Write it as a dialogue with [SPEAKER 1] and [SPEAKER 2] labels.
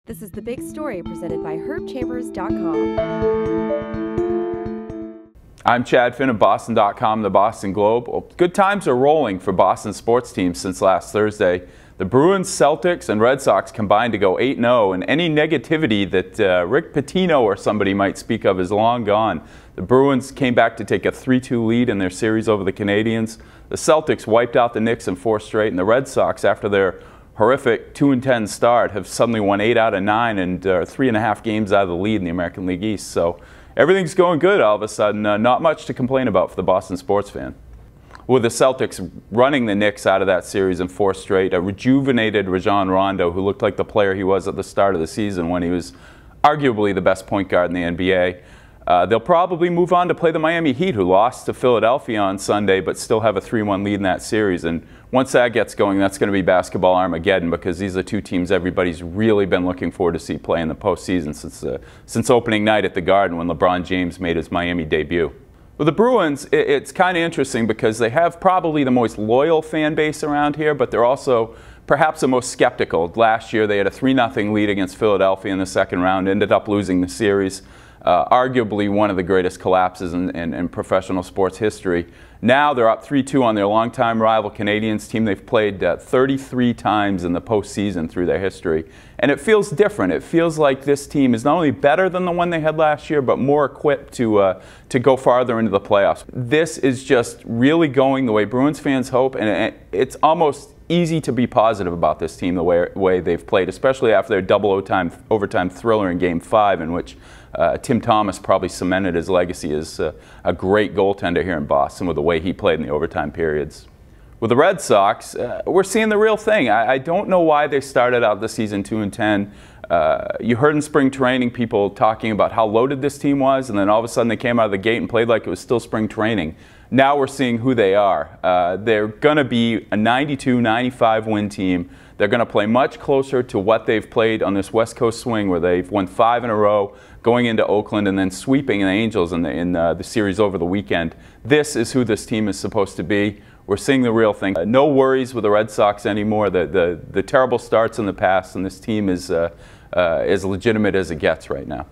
[SPEAKER 1] This is The Big Story presented by HerbChambers.com.
[SPEAKER 2] I'm Chad Finn of Boston.com, the Boston Globe. Well, good times are rolling for Boston sports teams since last Thursday. The Bruins, Celtics, and Red Sox combined to go 8-0, and any negativity that Rick Pitino or somebody might speak of is long gone. The Bruins came back to take a 3-2 lead in their series over the Canadiens. The Celtics wiped out the Knicks in 4 straight, and the Red Sox, after their horrific 2-10 start, have suddenly won 8 out of 9 and 3.5 games out of the lead in the American League East. So everything's going good all of a sudden. Not much to complain about for the Boston sports fan. With the Celtics running the Knicks out of that series in 4 straight, a rejuvenated Rajon Rondo, who looked like the player he was at the start of the season when he was arguably the best point guard in the NBA. They'll probably move on to play the Miami Heat, who lost to Philadelphia on Sunday but still have a 3-1 lead in that series. And once that gets going, that's going to be basketball Armageddon, because these are 2 teams everybody's really been looking forward to see play in the postseason since opening night at the Garden when LeBron James made his Miami debut. With the Bruins, it's kind of interesting because they have probably the most loyal fan base around here, but they're also perhaps the most skeptical. Last year they had a 3-0 lead against Philadelphia in the second round, ended up losing the series. Arguably one of the greatest collapses in professional sports history. Now they're up 3-2 on their longtime rival Canadiens team. They've played 33 times in the postseason through their history. And it feels different. It feels like this team is not only better than the one they had last year, but more equipped to go farther into the playoffs. This is just really going the way Bruins fans hope, and it's almost easy to be positive about this team the way they've played, especially after their double overtime thriller in Game 5, in which Tim Thomas probably cemented his legacy as a great goaltender here in Boston with the way he played in the overtime periods. With the Red Sox, we're seeing the real thing. I don't know why they started out the season 2-10. You heard in spring training people talking about how loaded this team was, and then all of a sudden they came out of the gate and played like it was still spring training. Now we're seeing who they are. They're going to be a 92-95 win team. They're going to play much closer to what they've played on this West Coast swing, where they've won 5 in a row, going into Oakland and then sweeping the Angels in the series over the weekend. This is who this team is supposed to be. We're seeing the real thing. No worries with the Red Sox anymore. The terrible starts in the past, and this team is as legitimate as it gets right now.